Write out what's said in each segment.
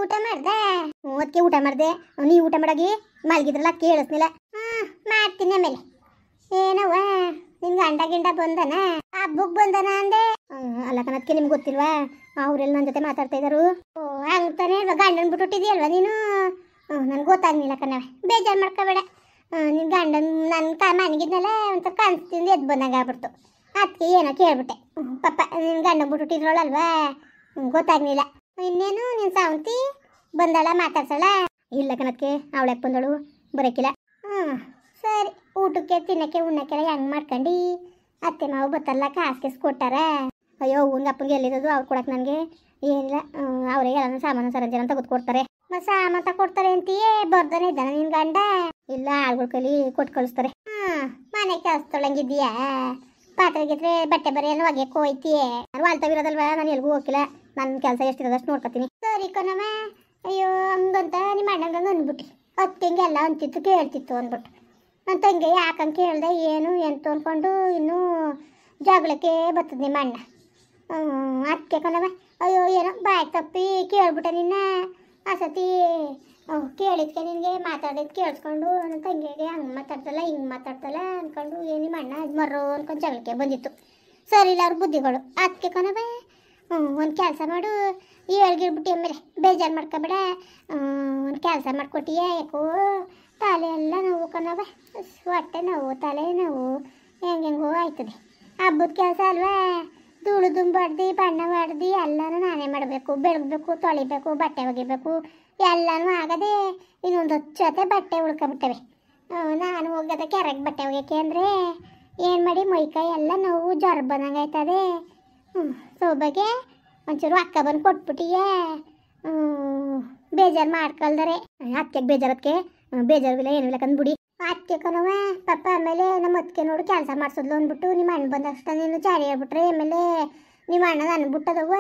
ಊಟ ಮಾಡ್ದೆ. ಅದಕ್ಕೆ ಊಟ ಮಾಡ್ದೆ. ನೀವು ಊಟ ಮಾಡಾಗಿ ಮಲಗಿದ್ರಲ್ಲ ಕೇಳಿಸ್ನಿಲ್ಲ. ಮಾಡ್ತೀನಿ ಆಮೇಲೆ. ಏನವ್ವ ನಿನ್ ಗಂಡ ಗಿಂಡ ಬಂದನ? ಹಬ್ಬಕ್ಕೆ ಬಂದನ ಅಂದೆ. ಅಲ್ಲ ಕಣದಕ್ಕೆ ನಿಮ್ಗೆ ಗೊತ್ತಿಲ್ವಾ ಅವರೆಲ್ಲ ನನ್ನ ಜೊತೆ ಮಾತಾಡ್ತಾ ಇದ್ದಾರು. ಹಂಗೆ ತಾನೇ ಗಂಡನ ಬಿಟ್ಟುಟ್ಟಿದ್ಯಲ್ವ ನೀನು? ನನ್ಗೆ ಗೊತ್ತಾಗ್ನಿಲ್ಲ ಕಣವ, ಬೇಜಾರು ಮಾಡ್ಕೋಬೇಡ. ನಿನ್ನ ಗಂಡನ ನನ್ನ ಮನೆಗಿದ್ನಲ್ಲ ಒಂಥರ ಕನ್ಸ್ತಿಂದ ಎದ್ದು ಬಂದಂಗೆ ಆಗ್ಬಿಡ್ತು. ಅದಕ್ಕೆ ಏನೋ ಕೇಳ್ಬಿಟ್ಟೆ. ಪಾಪ ನಿನ್ನ ಗಂಡನ ಬಿಟ್ಟುಟ್ಟಿದ್ರೊಳಲ್ವಾ, ಗೊತ್ತಾಗ್ನಿಲ್ಲ. ಇನ್ನೇನು ನಿನ್ನ ಸಾವಂತಿ ಬಂದಳ ಮಾತಾಡ್ಸಳ? ಇಲ್ಲ ಕಣಕ್ಕೆ, ಅವಳ್ಯಾಕೆ ಬಂದಳು, ಬರೋಕ್ಕಿಲ್ಲ. ಸರಿ, ಊಟಕ್ಕೆ ತಿನ್ನಕ್ಕೆ ಉಣ್ಣಕ್ಕೆಲ್ಲ ಹೆಂಗೆ ಮಾಡ್ಕೊಂಡು ಅತ್ತೆ ಮಾವು ಬತ್ತಲ್ಲ ಕಾಸು ಕೊಟ್ಟಾರ. ಅಯ್ಯೋ ಹೂನ್ಗೆ ಅಪ್ಪಂಗೆ ಎಲ್ಲಿರೋದು ಅವ್ರು ಕೊಡಕ್ಕೆ ನನಗೆ ಏನಿಲ್ಲ. ಅವರೇ ಎಲ್ಲ ಸಾಮಾನು ಸರಂಜನ ತೆಗೆದು ಕೊಡ್ತಾರೆ. ಮತ್ತು ಸಾಮಾನು ತಗೊಡ್ತಾರೆ ಅಂತೀಯೇ ಬರ್ದಾನೆ ಇದ್ದಾನೆ ನಿನ್ನ ಗಂಡ? ಇಲ್ಲ, ಆಳ್ಗಳ ಕೈಲಿ ಕೊಟ್ಟು ಕಳಿಸ್ತಾರೆ. ಮನೆ ಕೆಲಸ ತೊಳಂಗಿದ್ದೀಯಾ? ಪಾತ್ರೆ ಗಿತ್ರೆ ಬಟ್ಟೆ ಬರೀ ಎಲ್ಲ ಒಗೆಯಕ್ಕೆ ಹೋಯ್ತೀಯೇ? ನಾನು ವಾಲ್ತಾವಿರೋದಲ್ವ, ನಾನು ಎಲ್ಗೂ ಹೋಗಿಲ್ಲ. ನನ್ನ ಕೆಲಸ ಎಷ್ಟಿರೋದಷ್ಟು ನೋಡ್ಕೊತೀನಿ. ಸರಿ ಕಣಮ್ಮ. ಅಯ್ಯೋ ಹಂಗಂತ ನಿಮ್ಮ ಅಣ್ಣಂಗೆ ಅಂದ್ಬಿಟ್ಟು ಅತ್ತಿಂಗೆ ಎಲ್ಲ ಅಂತಿತ್ತು ಕೇಳ್ತಿತ್ತು ಅಂದ್ಬಿಟ್ಟು ನನ್ನ ತಂಗಿ ಯಾಕಂಗೆ ಕೇಳಿದೆ ಏನು ಎಂತ ಅಂದ್ಕೊಂಡು ಇನ್ನೂ ಜಗಳಕ್ಕೆ ಬರ್ತದೆ ನಿಮ್ಮ ಅಣ್ಣ. ಅದಕ್ಕೆ ಕಣವ. ಅಯ್ಯೋ ಏನೋ ಬಾಯ್ ತಪ್ಪಿ ಕೇಳ್ಬಿಟ್ಟೆ ನಿನ್ನ. ಆ ಸತಿ ಕೇಳಿದ್ಕೆ ನಿನಗೆ ಮಾತಾಡಿದ್ದು ಕೇಳಿಸ್ಕೊಂಡು ನನ್ನ ತಂಗಿಗೆ ಹಂಗೆ ಮಾತಾಡ್ತಲ್ಲ ಹಿಂಗೆ ಮಾತಾಡ್ತಲ್ಲ ಅಂದ್ಕೊಂಡು ನಿಮ್ಮ ಅಣ್ಣ ಮರ್ರೋ ಅಂದ್ಕೊಂಡು ಜಗಳಕ್ಕೆ ಬಂದಿತ್ತು. ಸರಿ ಇಲ್ಲ ಅವ್ರ ಬುದ್ಧಿಗಳು. ಅದಕ್ಕೆ ಕಣವ ಒಂದು ಕೆಲಸ ಮಾಡು, ಹೇಳ್ಗಿರ್ಬಿಟ್ಟು ಆಮೇಲೆ ಬೇಜಾರು ಮಾಡ್ಕೊಬೇಡ. ಒಂದು ಕೆಲಸ ಮಾಡಿಕೊಟ್ಟಿಯೇ, ಯಾಕೋ ತಲೆ ಎಲ್ಲ ನೋವು ಕಣವ, ಹೊಟ್ಟೆ ನೋವು ತಲೆ ನೋವು ಹೆಂಗೆಂಗೋ ಆಯ್ತದೆ. ಹಬ್ಬದ ಕೆಲಸ ಅಲ್ವಾ, ಧೂಳು ದುಂಬಾಡ್ದು ಬಣ್ಣ ಬಾಡ್ದು ಎಲ್ಲನೂ ನಾನೇ ಮಾಡಬೇಕು. ಬೆಳಗಬೇಕು, ತೊಳಿಬೇಕು, ಬಟ್ಟೆ ಒಗಿಬೇಕು, ಎಲ್ಲನೂ ಆಗದೆ. ಇನ್ನೊಂದು 10 ಜೊತೆ ಬಟ್ಟೆ ಉಳ್ಕೊಬಿಟ್ಟವೆ. ನಾನು ಹೋಗದೆ ಕೆರೆಗೆ ಬಟ್ಟೆ ಒಗ್ಯಕ್ಕೆ ಅಂದರೆ ಏನು ಮಾಡಿ ಮೈಕೈ ಎಲ್ಲ ನೋವು ಜ್ವರ ಬಂದಂಗೆ ಆಯ್ತದೆ. ಸೌಬಗೆ ಒಂಚೂರು ಅಕ್ಕ ಬಂದು ಕೊಟ್ಬಿಟ್ಟಿಯೇ, ಬೇಜಾರು ಮಾಡ್ಕೊಳ್ದರೆ. ಅತ್ತಿಗೆ ಬೇಜಾರದಕ್ಕೆ ಬೇಜಾರಿಲ್ಲ ಏನಿಲ್ಲ ಕಂದ್ಬಿಡಿ. ಅತ್ತೆ ಕಣವ ಪಾಪ. ಆಮೇಲೆ ನಮ್ಮ ಅತ್ತಿಗೆ ನೋಡು ಕೆಲಸ ಮಾಡಿಸೋದ್ಲು ಅಂದ್ಬಿಟ್ಟು ನಿಮ್ಮ ಅಣ್ಣ ಬಂದಷ್ಟ ನೀನು ಚಾರಿ ಹೇಳ್ಬಿಟ್ರೆ ಆಮೇಲೆ ನಿಮ್ಮ ಅಣ್ಣ ಅನ್ಬಿಟ್ಟದವ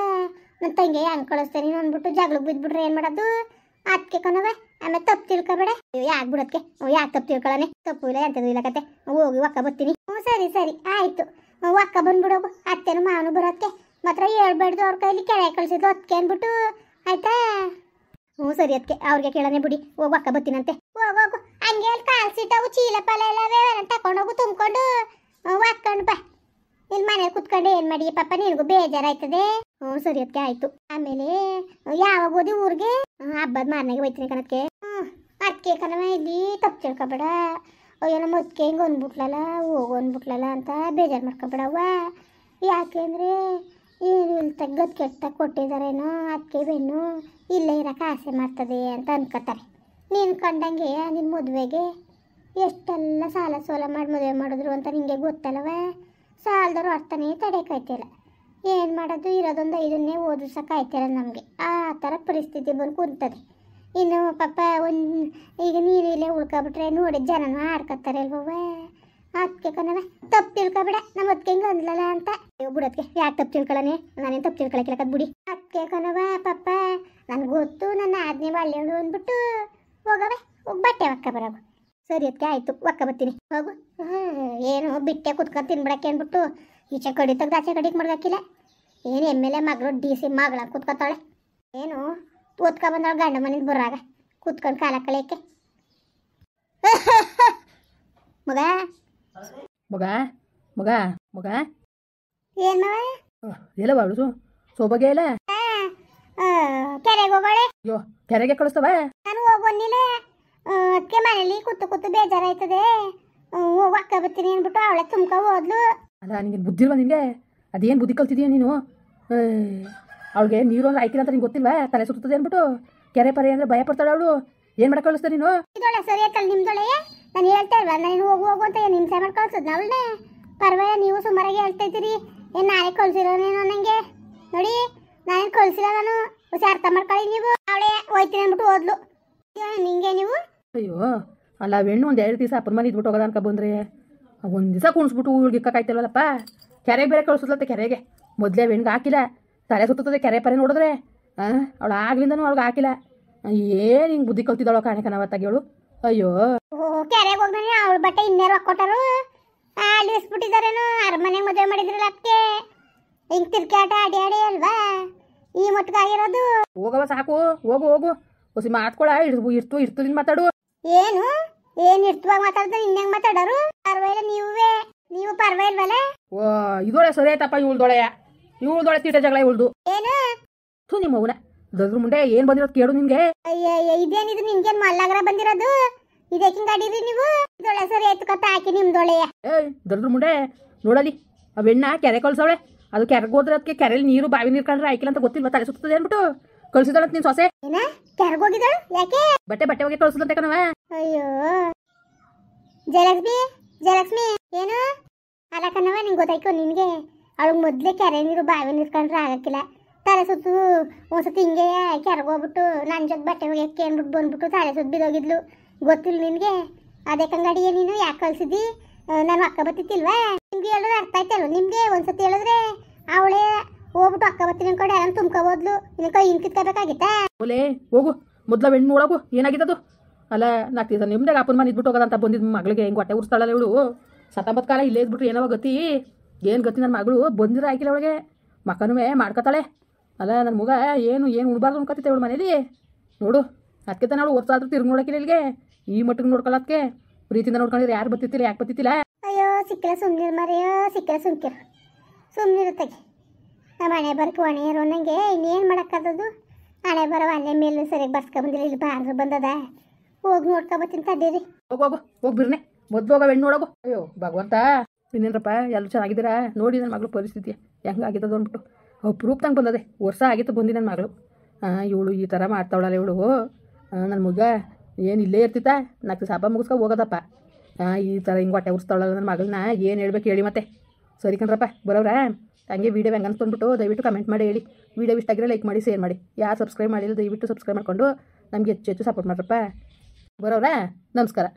ನನ್ನ ತಂಗಿ ಹಂಗೆ ಕಳಿಸ್ತೇನೆ ನೀನು ಅಂದ್ಬಿಟ್ಟು ಜಗಳಕ್ಕೆ ಬಿದ್ದುಬಿಟ್ರೆ ಏನು ಮಾಡೋದು? ಅದಕ್ಕೆ ಕಣವ. ಆಮೇಲೆ ತಪ್ಪು ತಿಳ್ಕೊಬೇಡ. ಯಾಕೆ ಬಿಡೋದಕ್ಕೆ, ಯಾಕೆ ತಪ್ಪು ತಿಳ್ಕೊಳ್ಳೋಣ? ತಪ್ಪು ಇಲ್ಲ ಎಂಥದ್ದು ಇಲ್ಲ ಕತೆ. ಹೋಗಿ ಒಕ್ಕ ಬರ್ತೀನಿ. ಸರಿ ಸರಿ ಆಯಿತು, ಒಕ್ಕ ಬಂದ್ಬಿಡೋಗು. ಅತ್ತೆನು ಮಾವನು ಬರೋದಕ್ಕೆ ಮಾತ್ರ ಹೇಳ್ಬೇಡ್ದು ಅವ್ರ ಕೈಲಿ ಕೆರೆ ಕಳಿಸಿದ್ರು ಅದಕ್ಕೆ ಅಂದ್ಬಿಟ್ಟು ಆಯ್ತಾ? ಸರಿ ಅದಕ್ಕೆ ಅವ್ರಿಗೆ ಕೇಳೋಣ ಬಿಡಿ. ಹೋಗಿ ಒಕ್ಕ ಬರ್ತೀನಂತೆ. ಹೋಗೋಗು. ಹಂಗೆ ಅಲ್ಲಿ ಕಾಲು ಸೀಟವು ಚೀಲ ಪಾಲ ಎಲ್ಲ ವ್ಯವಹಾರ ತಗೊಂಡೋಗು, ತುಂಬ್ಕೊಂಡು ಒಕ್ಕೊಂಡು ಬಾ. ಇಲ್ಲಿ ಮನೇಲಿ ಕುತ್ಕೊಂಡು ಏನು ಮಾಡಿ ಪಾಪ, ನಿನಗೂ ಬೇಜಾರಾಯ್ತದೆ. ಸರಿ ಅದಕ್ಕೆ ಆಯಿತು. ಆಮೇಲೆ ಯಾವಾಗ ಓದಿ ಊರಿಗೆ? ಹಬ್ಬದ ಮಾರನೆಗೆ ಹೋಯ್ತೀನಿ ಕಣಕ್ಕೆ. ಅದಕ್ಕೆ ಕಣವ ಇಲ್ಲಿ ತಪ್ಪು ತಿಳ್ಕೊಬೇಡ. ಅಯ್ಯೋ ನಮ್ಮ ಅದಕ್ಕೆ ಹಿಂಗೆ ಅಂದ್ಬಿಟ್ಲಲ್ಲ, ಹೋಗು ಅಂದ್ಬಿಟ್ಲಲ್ಲ ಅಂತ ಬೇಜಾರು ಮಾಡ್ಕೊಬೇಡವ್ವ. ಯಾಕೆಂದರೆ ಏನು ಇಲ್ಲಿ ತೆಗ್ಗದು ಕೆಟ್ಟ ಕೊಟ್ಟಿದ್ದಾರೇನೋ ಅದಕ್ಕೆ ಬೆನ್ನು ಇಲ್ಲೇ ಇರೋಕೆ ಆಸೆ ಮಾಡ್ತದೆ ಅಂತ ಅನ್ಕೋತಾರೆ. ನೀನು ಕಂಡಂಗೆ ನಿನ್ನ ಮದುವೆಗೆ ಎಷ್ಟೆಲ್ಲ ಸಾಲ ಸೋಲ ಮಾಡಿ ಮದುವೆ ಮಾಡಿದ್ರು ಅಂತ ನಿಮಗೆ ಗೊತ್ತಲ್ಲವ. ಸಾಲದವ್ರು ಅರ್ಥನೇ ತಡೆಕಾಯ್ತಿಲ್ಲ. ಏನು ಮಾಡೋದು, ಇರೋದೊಂದು 5ನೇ ಓದಿಸೋಕ್ಕಾಯ್ತಿಲ್ಲ ನಮಗೆ. ಆ ಥರ ಪರಿಸ್ಥಿತಿ ಬಂದು ಕುಂತದೆ. ಇನ್ನು ಪಾಪ ಈಗ ನೀನು ಇಲ್ಲೇ ಉಳ್ಕೊಬಿಟ್ರೆ ನೋಡಿ ಜನನೂ ಆಡ್ಕೊತಾರೆ ಅಲ್ವವ. ಅದಕ್ಕೆ ಕಣವ ತಪ್ಪು ತಿಳ್ಕೊಬೇಡ. ನಮ್ಮ ಅದಕ್ಕೆ ಹಿಂಗೆ ಅಂದ್ಲಲ್ಲ ಅಂತ ಬಿಡೋದಕ್ಕೆ ಯಾಕೆ ತಪ್ಪು ತಿಳ್ಕೊಳ್ಳೋಣ? ನಾನೇನು ತಪ್ಪು ತಿಳ್ಕೊಳಕ್ಕಿಲ್ಲ ಬಿಡಿ. ಅದಕ್ಕೆ ಕಣವ ಪಾಪ ನನಗೆ ಗೊತ್ತು ನನ್ನ ಆಜ್ಞೆ ಒಳ್ಳೆಯವಳು ಅಂದ್ಬಿಟ್ಟು ಹೋಗವೆ. ಹೋಗಿ ಬಟ್ಟೆ ಒಕ್ಕ ಬರೋಗು. ಸರಿ ಅದಕ್ಕೆ ಆಯಿತು, ಒಕ್ಕ ಬರ್ತೀನಿ. ಹೋಗು. ಏನು ಬಿಟ್ಟೆ ಕುತ್ಕೊಂಡು ತಿನ್ಬಿಡಕ್ಕೆ ಅಂದ್ಬಿಟ್ಟು ಈಚೆ ಕಡಿ ತೆಗ್ದು ಆಚೆ ಕಡಿಗೆ ಮಾಡ್ದಾಕಿಲ್ಲ. ಏನು ಎಮ್ಮೆಲೆ ಮಗಳು DC ಮಗಳ ಕುತ್ಕೊತಾಳೆ. ಏನು ಓದ್ಕೊ ಬಂದವಳು ಗಂಡ ಮನೆಗೆ ಬರಾಗ ಕುತ್ಕೊಂಡು ಕಾಲ ಕಳಿಯಕ್ಕೆ. ಮಗ ಮಗ ಮಗ ಮಗ ಏನು ಎಲ್ಲ ಬಾಳು ಸೋಬಗೆ ಇಲ್ಲ ಕೆರೆಗೆ ಹೋಗೋಳೆ. ಅಯ್ಯೋ ಕೆರೆಗೆ ಕಳಿಸ್ತವ? ನಾನು ಹೋಗೋನಿಲ್ಲ. ಅದಕ್ಕೆ ಮನೇಲಿ ಕೂತು ಬೇಜಾರಾಯ್ತದೆ. ಹೋಗಿ ಅಕ್ಕ ಬರ್ತೀನಿ ಅಂದ್ಬಿಟ್ಟು ಅವಳೆ ತುಂಬ್ಕೊ ಹೋದ್ಲು. ಅಲ್ಲ ನಿಂಗೆ ಬುದ್ಧಿ ಇಲ್ವಾ ನಿನಗೆ? ಅದೇನು ಬುದ್ಧಿ ಕಲ್ತಿದೀಯ ನೀನು? ಅವಳಿಗೆ ನೀರು ಅಂದ್ರೆ ಆಯ್ತಿಲ್ಲ ಅಂತ ನಿಂಗೆ ಗೊತ್ತಿಲ್ವಾ? ತಲೆ ಸುತ್ತದೆ ಅಂದ್ಬಿಟ್ಟು ಕೆರೆ ಪರೆ ಅಂದರೆ ಭಯ ಪಡ್ತಾಳೆ ಅವಳು. ಏನು ಮಾಡಕ್ಕೆ ಕಳಿಸ್ತಾ ನೀನು? ಇದೊಳೆ ಸರಿ ಆಯ್ತಲ್ಲ ನಿಮ್ದೊಳೆ. ನಾನು ಹೇಳ್ತಾ ಇಲ್ವಾ ನಾನು ಹೋಗು ಅಂತ ಏನು ಹಿಂಸೆ ಮಾಡಿ ಕಳ್ಸೋದು ಅವಳನ್ನೇ? ಪರವಾಗಿಲ್ಲ, ನೀವು ಸುಮಾರಾಗಿ ಹೇಳ್ತಾ ಇದ್ದೀರಿ. ಏನು ನಾನೇ ಕಳ್ಸಿರೋನೇನೋ ನನಗೆ ನೋಡಿ. ನಾನೇನು ಕಳ್ಸಿಲ್ಲ, ನಾನು ಹೊಸ ಅರ್ಥ ಮಾಡ್ಕೊಳ್ಳಿ ನೀವು. ಅವಳೇ ಹೋಯ್ತೀನಿ ಅಂದ್ಬಿಟ್ಟು ಹೋದ್ಲು. ನಿಂಗೆ ನೀವು ಅಯ್ಯೋ ಅಲ್ಲ ಹೆಣ್ಣು ಒಂದು 2 ದಿವಸ ಅಪ್ಪನ ಮನೆ ಇದ್ಬಿಟ್ಟು ಹೋಗೋದ ಅನ್ಕ ಬಂದ್ರೆ ಒಂದು ದಿವಸ ಕುಣಿಸ್ಬಿಟ್ಟು ಇಕ್ಕಾಯ್ತಿಲ್ವಲ್ಲಪ್ಪ. ಕೆರೆಗೆ ಬೇರೆ ಕಳಿಸೋದತ್ತೆ. ಕೆರೆಗೆ ಮೊದಲೇ ಹೆಣ್ಗೆ ಹಾಕಿಲ್ಲ, ತಲೆ ಸುತ್ತದೆ ಕೆರೆ ಪರೆ ನೋಡಿದ್ರೆ. ಅವಳು ಆಗ್ಲಿಂದನೂ ಅವಳಿಗೆ ಹಾಕಿಲ್ಲ. ಏನು ಹಿಂಗೆ ಬುದ್ಧಿ ಕಲ್ತಿದ್ದಾಳೋ ಕಾಣಕನವತ್ತಾಗಿ ಅವಳು. ಅಯ್ಯೋ ಕೆರೆಗೆ ಹೋಗ್ದಾನೆ ಅವಳ ಬಟ್ಟೆ ಇನ್ನೇರು ಹಾಕ್ಕೊಟ್ಟಾರು. ಅಲ್ಲಿ ಇಸ್ಬಿಟ್ಟಿದ್ದಾರೇನೋ. ಅರಮನೆಗೆ ಮದುವೆ ಮಾಡಿದ್ರಲ್ಲ ಅದಕ್ಕೆ ಹಿಂಗೆ ತಿರ್ಕಾಟ ಆಡಿ ಅಲ್ವಾ. ಈ ಮಟ್ಟಿಗಾಗಿರೋದು. ಹೋಗವ ಸಾಕು, ಹೋಗು ಹೋಗು. ಹೊಸಿ ಮಾತ್ಕೊಳ ಇರ್ತು ನಿನ್ ಮಾತಾಡು. ಏನು ಏನ್ ಇರ್ತವಾಗ ಮಾತಾಡಿದ್ರೆ ಇನ್ನಂಗ್ ಮಾತಾಡೋರು? ಪರ್ವಾಗಿಲ್ಲ ನೀವು ಪರ್ವಾಗಿಲ್ವಲ್ಲ? ಓ ಇದೊಳೆ ಸರಿ ಆಯ್ತಪ್ಪ. ಇವಳ್ದೊಳೆ ತೀಟ ಜಗಳ ಇವಳ್ದು. ಏನು ಥೂ ನಿಮ್ಮ ಮೌನ ದದ್ರ ಮುಂಡೆ ಏನ್ ಬಂದಿರೋದು ಕೇಳು ನಿನ್ಗೆ. ಅಯ್ಯ ಇದೇನಿದು ನಿನ್ಗೇನ್ ಮಲ್ಲಾಗ್ರ ಬಂದಿರೋದು? ಇದಕ್ಕಿಂಗ್ ಗಾಡಿದ್ರಿ ನೀವು? ಇದೊಳೆ ಸರಿ ಆಯ್ತು ಕತ್ತ ಹಾಕಿ ನಿಮ್ದೊಳೆಯ. ದದ್ರ ಮುಂಡೆ ನೋಡಲಿ ಆ ಬೆಣ್ಣ ಕೆರೆ ಕಳ್ಸವಳೆ. ಅದು ಕೆರೆಗೆ ಹೋದ್ರೆ ಅದಕ್ಕೆ ಕೆರೆಯಲ್ಲಿ ನೀರು ಬಾವಿ ನೀರು ಕಂಡ್ರೆ ಆಯ್ಕಿಲ್ಲ ಅಂತ ಗೊತ್ತಿಲ್ವ? ತಲೆ ಸುತ್ತದೆ ಅನ್ಬಿಟ್ಟು ಕಳ್ಸಿದಾಳಂತ ನಿನ್ ಸೊಸೆ. ಏನ ಕೆರ್ಗೋಗಿದ್ದಾಳು? ಯಾಕೆ? ಬಟ್ಟೆ ಹೋಗಿ ಕಳ್ಸದಂತೆ ಕಣವ. ಅಯ್ಯೋ ಜಯಲಕ್ಷ್ಮಿ ಏನು ಅಲ್ಲ ಕಣವ, ನಿಂಗೆ ಗೊತ್ತಾಯ್ಕೋ ನಿನ್ಗೆ ಅವಳಿಗೆ ಮೊದ್ಲೇ ಕೆರೆ ನೀರು ಬಾವಿ ನೀರು ಕಂಡ್ರೆ ಆಗಕ್ಕಿಲ್ಲ. ತಲೆ ಸುತ್ತು ಒಂದ್ಸತಿ ಹಿಂಗೆ ಕೆರೆಗೆ ಹೋಗ್ಬಿಟ್ಟು ನನ್ನ ಜೊತೆ ಬಟ್ಟೆ ಹೋಗ್ಯಕ್ಕೆ ಅಂದ್ಬಿಟ್ಟು ಬಂದ್ಬಿಟ್ಟು ತಲೆ ಸುತ್ತು ಬಿದ್ದೋಗಿದ್ಲು. ಗೊತ್ತಿಲ್ಲ ನಿನಗೆ? ಅದೇ ಕಂಗಡಿಗೆ ನೀನು ಯಾಕೆ ಕಳ್ಸಿದ್ದಿ? ನಾನು ಅಕ್ಕ ಬತ್ತಿತ್ತಿಲ್ವಾ? ನಿಮ್ಗೆ ಹೇಳಿದ್ರೆ ಅರ್ಥ ಆಯ್ತಲ್ವ ನಿಮ್ಗೆ? ಒಂದ್ಸತಿ ಹೇಳಿದ್ರೆ ಅವಳೇ ಹೋಗ್ಬಿಟ್ಟು ಅಕ್ಕ ಬತ್ತೀನಿ ಅನ್ಕೊಂಡು ಯಾರನ್ನ ತುಂಬ್ಕೋಬೋದ್ಲು. ಇನ್ನು ಕೈ ಹಿಂಗೆ ಕಿತ್ಕೋಬೇಕಾಗಿತ್ತಾ? ಓಲೇ ಹೋಗು ಮೊದ್ಲ ಬೆಣ್ಣು ನೋಡೋಗು ಏನಾಗಿದ್ದದು. ಅಲ್ಲ ನಾಲ್ಕು ದಿವಸ ನಿಮ್ದಾಗ ಅಪ್ಪನ ಮನೆ ಇದ್ಬಿಟ್ಟು ಹೋಗೋದಂತ ಬಂದಿದ್ದು ಮಗಳಿಗೆ ಹೆಂಗೆ ಹೊಟ್ಟೆ ಉರ್ಸ್ತಾಳಲ್ಲ ಇವಳು. ಸತಂಬತ್ ಕಾಲ ಇಲ್ಲೇ ಇದ್ಬಿಟ್ರು ಏನವ ಗತಿ? ಏನು ಗತಿ ನನ್ನ ಮಗಳು ಬಂದಿರೋ ಆಯ್ಕಿಲ್ಲ ಅವಳಿಗೆ. ಮಕ್ಕನೂ ಮಾಡ್ಕೊತಾಳೆ. ಅಲ್ಲ ನನ್ನ ಮಗ ಏನು ಉಣ್ಬಾರ್ದು ಅನ್ಕೋತಿತ್ತೆ ಇವಳು ಮನೇಲಿ ನೋಡು. ಅದಕ್ಕೆ ತಾನು ಅವಳು ವರ್ಷ ಆದ್ರೂ ತಿರುಗಿ ನೋಡೋಕಿಲ್ಲ ಇಲ್ಲಿಗೆ. ಈ ಮಟ್ಟಿಗೆ ನೋಡ್ಕೊಳ್ಳೋದಕ್ಕೆ ಪ್ರೀತಿಯಿಂದ ನೋಡ್ಕೊಂಡಿದ್ರೆ ಯಾರು ಬತ್ತಿತ್ತಿಲ್ಲ, ಯಾಕೆ ಬತ್ತಿತ್ತಿಲ್ಲ? ಅಯ್ಯೋ ಸಿಕ್ಕಿಲ್ಲ ಸುಮ್ಮನಿರು ಮರೆಯೋ, ಸಿಕ್ಕಿಲ್ಲ ಸುಮ್ಮನಿರುತ್ತಾಗೆ. ನಮ್ಮ ಹಣೆ ಬರಕ್ಕೆ ಹೊಣೆ ಇರೋ ನನಗೆ ಇನ್ನೇನು ಮಾಡೋಕ್ಕಾದದು? ಹಣೆ ಬರೋ ಹಣೆ ಮೇಲೆ ಸರಿಯಾಗಿ ಬರ್ಸ್ಕೊಂಬಂದಿಲ್ಲ, ಇಲ್ಲಿ ಬಾಂಡ್ರು ಬಂದದ. ಹೋಗಿ ನೋಡ್ಕೊಬತ್ತೀನಿ ತಡೀರಿ. ಹೋಗಿ ಬಿರ್ನೆ ಮೊದ್ಲು ಹೋಗೋ ಹೆಣ್ಣು ನೋಡೋಗು. ಅಯ್ಯೋ ಭಗವಂತ ಇನ್ನೇನಪ್ಪ ಎಲ್ಲರೂ ಚೆನ್ನಾಗಿದ್ದೀರಾ? ನೋಡಿ ನನ್ನ ಮಗಳು ಪರಿಸ್ಥಿತಿ ಹೆಂಗಾಗಿದ್ದದು ಅಂದ್ಬಿಟ್ಟು ಅಪ್ರೂಪ್ತಂಗೆ ಬಂದದೆ. ವರ್ಷ ಆಗಿತ್ತು ಬಂದು ನನ್ನ ಮಗಳು. ಇವಳು ಈ ಥರ ಮಾಡ್ತಾವಳಲ್ಲ ಇವಳು. ನನ್ನ ಮಗ ಏನು ಇಲ್ಲೇ ಇರ್ತಿತ್ತ ನಾಲ್ಕು ಸಾಪ ಮುಗಿಸ್ಕೊ ಹೋಗೋದಪ್ಪ. ಈ ಥರ ಹಿಂಗೆ ಹೊಟ್ಟೆ ಉರ್ಸ್ತಾವಳಲ್ಲ ನನ್ನ ಮಗಳನ್ನ ಏನು ಹೇಳ್ಬೇಕು ಹೇಳಿ ಮತ್ತೆ. ಸರಿ ಕಣ್ರಪ್ಪ ಬರೋವ್ರಾ? ಹಂಗೆ ವೀಡಿಯೋ ಹೆಂಗೆ ಅನ್ಸ್ಕೊಂಡ್ಬಿಟ್ಟು ದಯವಿಟ್ಟು ಕಮೆಂಟ್ ಮಾಡಿ ಹೇಳಿ. ವೀಡಿಯೋ ಇಷ್ಟ ಆಗಿರೋ ಲೈಕ್ ಮಾಡಿ, ಶೇರ್ ಮಾಡಿ. ಯಾರು ಸಬ್ಸ್ಕ್ರೈಬ್ ಮಾಡಿಲ್ಲ ದಯವಿಟ್ಟು ಸಬ್ಸ್ಕ್ರೈಬ್ ಮಾಡಿಕೊಂಡು ನಮಗೆ ಹೆಚ್ಚು ಸಪೋರ್ಟ್ ಮಾಡ್ರಪ್ಪ. ಬರೋವ್ರಾ? ನಮಸ್ಕಾರ.